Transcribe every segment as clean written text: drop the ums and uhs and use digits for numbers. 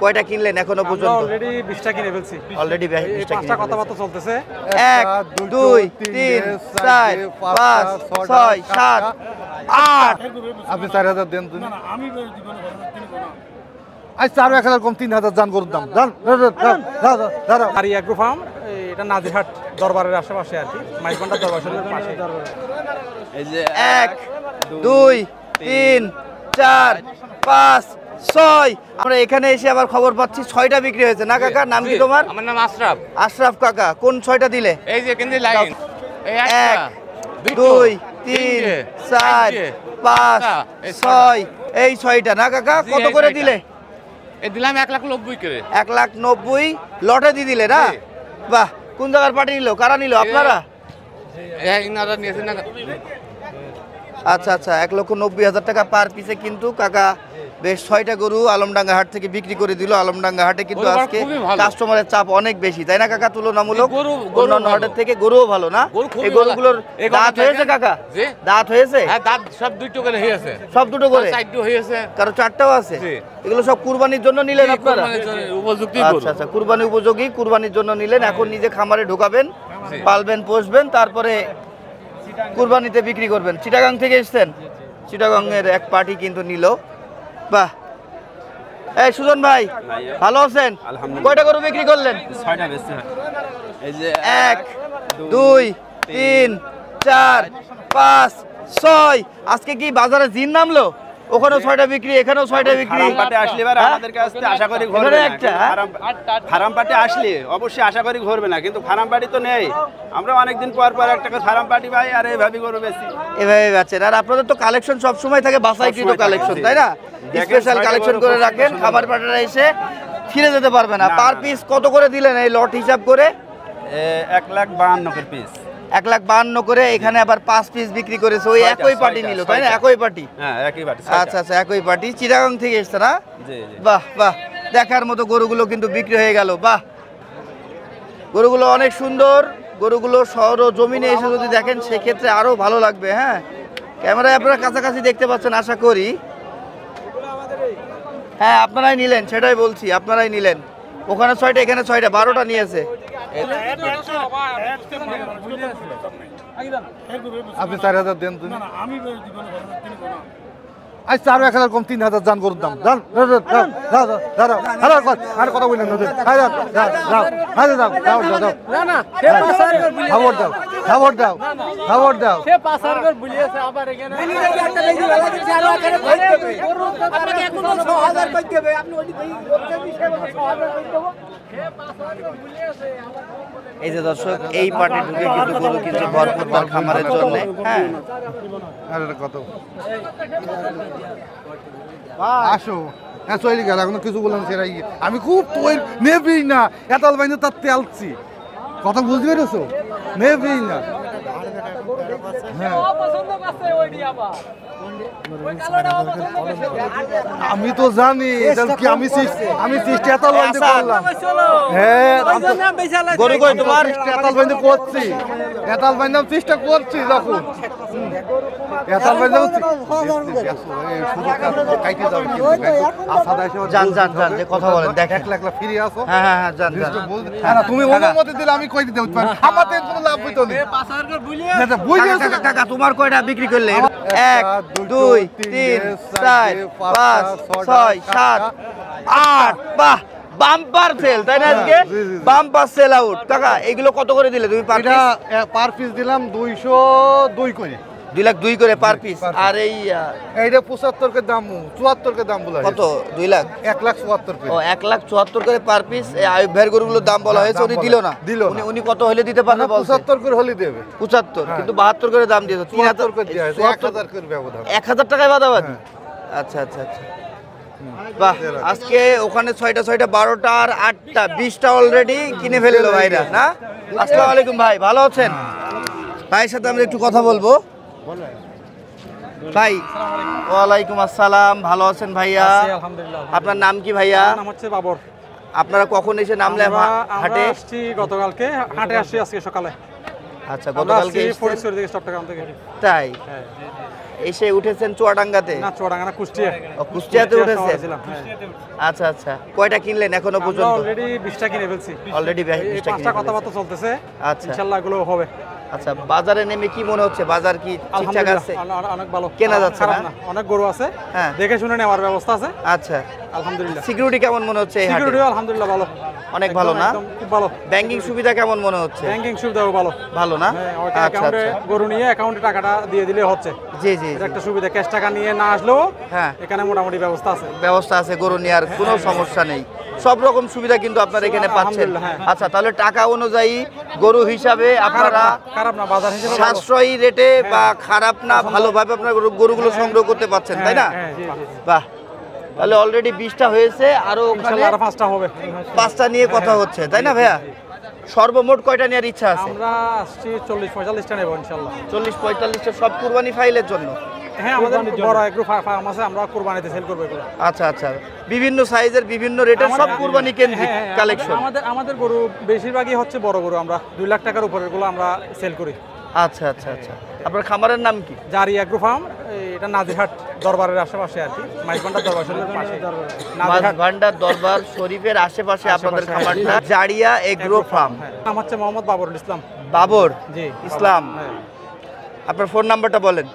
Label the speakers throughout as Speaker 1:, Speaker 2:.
Speaker 1: কয়টা কিনলেন এখনো পর্যন্ত?
Speaker 2: অলরেডি 20টা কিনে ফেলছি।
Speaker 1: অলরেডি 20টা কিনে
Speaker 2: পাঁচটা কথাবার্তা চলতেছে।
Speaker 1: 1 2 3 4 5 6 7 8
Speaker 3: আপনি 4000 দেন তুমি। না না আমি দিব না, আজ 4000 কম 3000 জান গরুর দাম। জান দাঁড়াও।
Speaker 2: আর এগ্রো ফার্ম এটা নাজিরহাট দরবারের আশেপাশে আর কি, মাইজবান্ডার দরবারের পাশে।
Speaker 1: এই যে 1 2 3 4 5 6 আমরা এখানে এসে আবার খবর পাচ্ছি 6টা বিক্রি হয়েছে না কাকা? নাম কি তোমার?
Speaker 4: আমার নাম আশরাফ।
Speaker 1: আশরাফ কাকা, কোন 6টা দিলে?
Speaker 4: এই যে কিন্তু লাইন এই
Speaker 1: 1 2 3 4 5 6 এই 6টা না কাকা? কত করে দিলে?
Speaker 4: এই দিলাম 1,90,000 করে।
Speaker 1: 1,90,000 লটে দিয়ে দিলে না? বাহ, কোন জায়গার পার্টি নিল? কারা নিল? আপনারা?
Speaker 4: ইনারা নিয়েছে না।
Speaker 1: আচ্ছা আচ্ছা, 1,90,000 টাকা পার পিসে কিন্তু কাকা বেশ 6টা গরু আলমডাঙ্গা হাট থেকে বিক্রি করে দিল। আলমডাঙ্গা হাটে কিন্তু
Speaker 4: গরুগুলো
Speaker 1: আজকে
Speaker 4: খুবই ভালো।
Speaker 1: কাস্টমারের চাপ অনেক বেশি, তাই না কাকা? তুলনামূলক
Speaker 4: গরু
Speaker 1: অন্যান্য হাটের থেকে গরুও ভালো না?
Speaker 4: গরু খুবই
Speaker 1: এই গরুগুলোর
Speaker 4: ভালো। এই
Speaker 1: দাঁত
Speaker 4: গরুটা
Speaker 1: হয়েছে
Speaker 4: দেখেন।
Speaker 1: কাকা?
Speaker 4: জি।
Speaker 1: দাঁত হয়েছে?
Speaker 4: হ্যাঁ, দাঁত সব দুটো করে হয়েছে।
Speaker 1: সব দুটো করে?
Speaker 4: সাইডও হয়েছে।
Speaker 1: কারো 4টাও আছে?
Speaker 4: জি।
Speaker 1: এগুলো সব কুরবানির জন্য নিলেন আপনারা?
Speaker 4: কুরবানির জন্য উপযুক্ত গরু।
Speaker 1: আচ্ছা আচ্ছা, কুরবানি উপযোগী, কুরবানির জন্য নিলেন। এখন নিজে খামারে ঢোকাবেন,
Speaker 4: জি।
Speaker 1: পালবেন, পোষবেন, তারপরে কুরবানিতে বিক্রি করবেন। চিটাগাং থেকে এসেছেন? চিটাগাং এর এক পার্টি কিন্তু নিল। বাহ। এই সুজন ভাই, ভালো আছেন? কয়টা গরু বিক্রি করলেন?
Speaker 4: 6টা বেশি হয়। এই যে
Speaker 1: 1 2 3 4 5 6 আজকে কি বাজারে জিন নামলো? ওখানেও 6টা বিক্রি, এখানেও 6টা বিক্রি।
Speaker 5: ফার্মপাটে আসলে এবার আমাদের কাছ থেকে আশা করি ঘুরবে
Speaker 1: এখানে
Speaker 5: না।
Speaker 1: একটা,
Speaker 5: ফার্মপাটে আসলে অবশ্যই আশা করি ঘুরবে না, কিন্তু ফার্মপাটি তো নেই। আমরা অনেকদিন পর পর একটা ফার্মপাটি পাই আর এইভাবে গরু বেশি।
Speaker 1: এভাবে বেচেন। আর আপনাদের তো কালেকশন সব সময় থাকে, বাছাইকৃত কালেকশন, তাই না?
Speaker 5: দেখেন,
Speaker 1: স্পেশাল
Speaker 5: 6টা
Speaker 1: কালেকশন
Speaker 5: গরু
Speaker 1: করে
Speaker 5: খুব
Speaker 1: রাখেন,
Speaker 5: সুন্দর।
Speaker 1: খাবার পাটারা এসে ফিরে যেতে পারবে না।
Speaker 5: না,
Speaker 1: পার
Speaker 5: না।
Speaker 1: পিস কত করে দিলেন এই লট হিসাব করে?
Speaker 5: 1,52,000 পিস।
Speaker 1: 1,52,000 করে। এখানে আবার 5 পিস বিক্রি করেছে। ওই
Speaker 5: 6টা,
Speaker 1: একই পার্টি নিল, তাই না?
Speaker 5: 6টা।
Speaker 1: একই পার্টি।
Speaker 5: হ্যাঁ, একই বাটি।
Speaker 1: আচ্ছা আচ্ছা, একই পার্টি। চিটাগাং থেকে এসছে না?
Speaker 5: জি জি।
Speaker 1: বাহ বাহ, দেখার মতো গরুগুলো কিন্তু বিক্রি হয়ে গেল। বাহ, গরুগুলো অনেক সুন্দর। গরুগুলো শহর ও জমিনে এসে যদি দেখেন সেক্ষেত্রে আরো ভালো লাগবে। হ্যাঁ, ক্যামেরায় আপনারা কাছাকাছি দেখতে পাচ্ছেন আশা করি। হ্যাঁ, আপনারাই নিলেন, সেটাই বলছি, আপনারাই নিলেন। ওখানে 6টা, এখানে 6টা, 12টা নিয়েছে।
Speaker 3: আপনি 4000 দেন তুমি। না না আমি দিব না, আজ 4000 কম 3000 জান গরুর দাম। জান দাঁড়াও। আর কথা বললেন না।
Speaker 2: না না, সে 5000 করে বুলিয়ে
Speaker 3: খবর দাও।
Speaker 2: সে 5000 করে বুলিয়েছে আবার এখানে। আপনাকে এখনো 6000 কই দেবে, আপনি ওই 6000 কই দেব। সে 5000 করে বুলিয়েছে আবার।
Speaker 1: এই যে দর্শক, এই পার্টি ঢুকে কিন্তু গরু কিনছে ভরপুর তার খামারের জন্য। হ্যাঁ,
Speaker 3: আর এটা কত? আসো। হ্যাঁ, চলে গেল, এখনো কিছু বললাম সেটাই। আমি খুব তৈরি নেবেই না, এতাল বাইনে তার তেলছি। কথা বুঝতে পেরেছো? নেবেই না। হ্যাঁ, আমি তো জানি এটা কি। আমি চেষ্টা এতাল বাইনে করলাম। হ্যাঁ,
Speaker 1: গরু কই তোমার?
Speaker 3: এতাল বাইনে করছি। এতাল বাইনে চেষ্টা করছি যখন এতাল বাইনে
Speaker 1: যান যান যান, যে কথা বলেন দেখেন।
Speaker 3: একলা ফিরে আসো।
Speaker 1: হ্যাঁ হ্যাঁ হ্যাঁ, যান যান।
Speaker 3: তুমি অনুমতি দিলে আমি কই দিতে পারি। আমাদের কোনো লাভ হইতো না।
Speaker 1: কাকা, কাকা, তোমার কয়টা বিক্রি করলে? 1 2 3 4 5 6 7 8 বাহ, বাম্পার সেল, তাই না? আজকে
Speaker 3: জি, জি, জি।
Speaker 1: Bumper sale out. কাকা, এগুলো কত করে দিলে তুমি পার
Speaker 3: এটা
Speaker 1: পিস?
Speaker 3: পার পিস দিলাম 202 করে।
Speaker 1: 2,02,000 করে পার পিস। আর এই
Speaker 3: এইটা 75 কে দাম, 74 কে দাম বলা
Speaker 1: কত? 2 লাখ?
Speaker 3: 1,74 করে।
Speaker 1: ও, 1,74,000 করে পার পিস। এই আয়ুব ভাইয়ের গরুগুলোর দাম বলা হয়েছে, উনি দিল না। উনি কত হলে দিতে পারবে বলছে?
Speaker 3: 75 করে হলে দেবে।
Speaker 1: 75, কিন্তু 72 করে দাম দিয়েছে।
Speaker 3: 74 করে দেয়া হয়েছে, 1000 করে ব্যবধান।
Speaker 1: 1,000 টাকায় বাদাবাদি?
Speaker 3: হ্যাঁ।
Speaker 1: আচ্ছা আচ্ছা আচ্ছা, বাহ। আজকে ওখানে 6টা 12টা আর 8টা 20টা অলরেডি কিনে ফেললো ভাইরা, না? আসসালামু আলাইকুম ভাই, ভালো আছেন? ভাইয়ের সাথে আমরা একটু কথা বলবো। ভাই, ওয়ালাইকুম আসসালাম, ভালো আছেন ভাইয়া?
Speaker 2: আলহামদুলিল্লাহ।
Speaker 1: আপনার নাম কি ভাইয়া?
Speaker 2: আমার নাম হচ্ছে বাবর।
Speaker 1: আপনারা কখন এসে নামলেন হাটে?
Speaker 2: আসছি গতকালকে, হাটে আসছি আজকে সকালে।
Speaker 1: আচ্ছা, গতকালকে এসেছেন?
Speaker 6: ফরিদপুর থেকে চট্টগ্রাম থেকে।
Speaker 1: তাই
Speaker 6: হ্যাঁ।
Speaker 1: এসে উঠেছেন চুয়াডাঙ্গাতে?
Speaker 6: না চুয়াডাঙ্গা না, কুষ্টিয়া।
Speaker 1: ও, কুষ্টিয়াতে উঠেছেন?
Speaker 6: শহরে ছিলাম, হ্যাঁ।
Speaker 1: আচ্ছা আচ্ছা, কয়টা কিনলেন এখনো
Speaker 6: আমরা
Speaker 1: পর্যন্ত?
Speaker 6: অলরেডি 20টা কিনে ফেলছি।
Speaker 1: অলরেডি
Speaker 6: এই 5টা কথাবার্তা চলতেছে,
Speaker 1: আচ্ছা
Speaker 6: ইনশাআল্লাহ এগুলো হবে।
Speaker 1: আচ্ছা, বাজারে নেমে কি মনে হচ্ছে? বাজার কি ঠিকঠাক
Speaker 6: আলহামদুলিল্লাহ
Speaker 1: আছে?
Speaker 6: অনেক ভালো,
Speaker 1: কেনা যাচ্ছে
Speaker 6: খারাপ
Speaker 1: না?
Speaker 6: না, অনেক গরু আছে,
Speaker 1: হ্যাঁ।
Speaker 6: দেখে শুনে নেওয়ার ব্যবস্থা আছে,
Speaker 1: আচ্ছা,
Speaker 6: আলহামদুলিল্লাহ।
Speaker 1: সিকিউরিটি কেমন মনে হচ্ছে এই হাটে?
Speaker 6: সিকিউরিটি আলহামদুলিল্লাহ ভালো,
Speaker 1: অনেক ভালো না?
Speaker 6: একদম খুব ভালো।
Speaker 1: ব্যাংকিং সুবিধা কেমন মনে হচ্ছে?
Speaker 6: ব্যাংকিং সুবিধাও ভালো,
Speaker 1: ভালো না?
Speaker 6: হ্যাঁ, ওটা
Speaker 1: আচ্ছা
Speaker 6: অ্যাকাউন্টে
Speaker 1: আচ্ছা,
Speaker 6: গরু নিয়ে অ্যাকাউন্টে টাকাটা দিয়ে দিলে হচ্ছে,
Speaker 1: জি জি
Speaker 6: এটা
Speaker 1: জি।
Speaker 6: একটা সুবিধা। ক্যাশ টাকা নিয়ে না আসলেও
Speaker 1: হ্যাঁ,
Speaker 6: এখানে মোটামুটি ব্যবস্থা আছে।
Speaker 1: ব্যবস্থা আছে, গরু নেওয়ার কোনো সমস্যা নেই, সব রকম সুবিধা কিন্তু আপনারা এখানে পাচ্ছেন।
Speaker 6: আলহামদুলিল্লাহ, হ্যাঁ।
Speaker 1: আচ্ছা, তাহলে টাকা অনুযায়ী গরু হিসাবে আপনারা
Speaker 6: খারাপ না, বাজার হিসেবে ভালো।
Speaker 1: সাশ্রয়ী রেটে বা খারাপ না, ভালোভাবে আপনারা গরুগুলো সংগ্রহ করতে পারছেন, তাই না?
Speaker 6: হ্যাঁ, জি, জি, জি।
Speaker 1: বাহ, তাহলে অলরেডি 20টা হয়েছে, আরো ওখানে
Speaker 6: ইনশাআল্লাহ আরো 5টা হবে।
Speaker 1: 5টা নিয়ে কথা হচ্ছে, তাই না ভাইয়া? সর্বমোট কয়টা নেওয়ার ইচ্ছা আছে?
Speaker 6: আমরা আসছি 40-45টা নেব ইনশাআল্লাহ।
Speaker 1: 40-45টা সব কুরবানি ফাইলের জন্য?
Speaker 6: হ্যাঁ, আমাদের বড় এগ্রো ফার্ম আছে, আমরা কুরবানিতে সেল করব এগুলো।
Speaker 1: আচ্ছা আচ্ছা, বিভিন্ন সাইজের বিভিন্ন রেটের সব কুরবানি কেন্দ্রিক
Speaker 6: হ্যাঁ, হ্যাঁ,
Speaker 1: কালেকশন?
Speaker 6: আমাদের গরু বেশিরভাগই হচ্ছে বড় গরু, আমরা 2 লাখ টাকার উপরের গুলো আমরা সেল করি।
Speaker 1: আচ্ছা আচ্ছা আচ্ছা, আপনার খামারের নাম কি?
Speaker 6: জারি এগ্রো ফার্ম, এটা নাজিরহাট দরবারের আশেপাশে আর কি, মাইজবান্ডার দরবার শরীফের পাশে।
Speaker 1: মাছ
Speaker 6: নাজিরহাট,
Speaker 1: ভান্ডার দরবার শরীফের আশেপাশে আপনাদের খামারটা, জারিয়া এগ্রো ফার্ম।
Speaker 6: হ্যাঁ। নাম হচ্ছে মোহাম্মদ বাবরুল ইসলাম।
Speaker 1: বাবর
Speaker 6: জি,
Speaker 1: ইসলাম।
Speaker 6: হ্যাঁ।
Speaker 1: আপনার ফোন নাম্বারটা বলেন।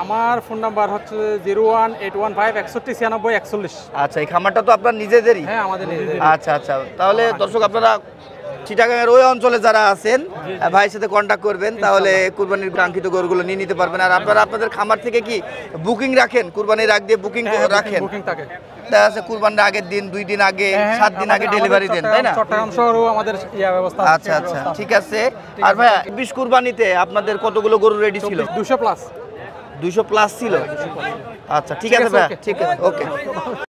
Speaker 6: আমার ফোন নাম্বার হচ্ছে 01815
Speaker 1: আচ্ছা, এই খামারটা তো আপনার নিজেদেরই?
Speaker 6: হ্যাঁ, আমাদের নিজেদের।
Speaker 1: আচ্ছা আচ্ছা, তাহলে দর্শক আপনারা চিটাগাংয়ের ওই অঞ্চলে যারা আছেন ভাইয়ের সাথে কন্ট্যাক্ট করবেন, তাহলে কুরবানির কাঙ্ক্ষিত গরুগুলো নিয়ে নিতে পারবেন। আর আপনারা আপনাদের খামার থেকে কি বুকিং রাখেন? কুরবানির আগ দিয়ে বুকিং রাখেন?
Speaker 6: বুকিং থাকে।
Speaker 1: দেখা যাচ্ছে কুরবানির আগের দিন, 2 দিন আগে,
Speaker 6: হ্যাঁ,
Speaker 1: 7 দিন আগে
Speaker 6: আমাদের
Speaker 1: ডেলিভারি দেন, তাই না?
Speaker 6: চট্টগ্রাম শহরেও আমাদের ব্যবস্থা আছে।
Speaker 1: আচ্ছা আচ্ছা, ঠিক আছে। আর ভাইয়া 20 কুরবানিতে আপনাদের কতগুলো গরু রেডি ছিল?
Speaker 6: 200 প্লাস।
Speaker 1: 200 প্লাস ছিল? আচ্ছা, ঠিক আছে ভাইয়া, ঠিক আছে, ওকে।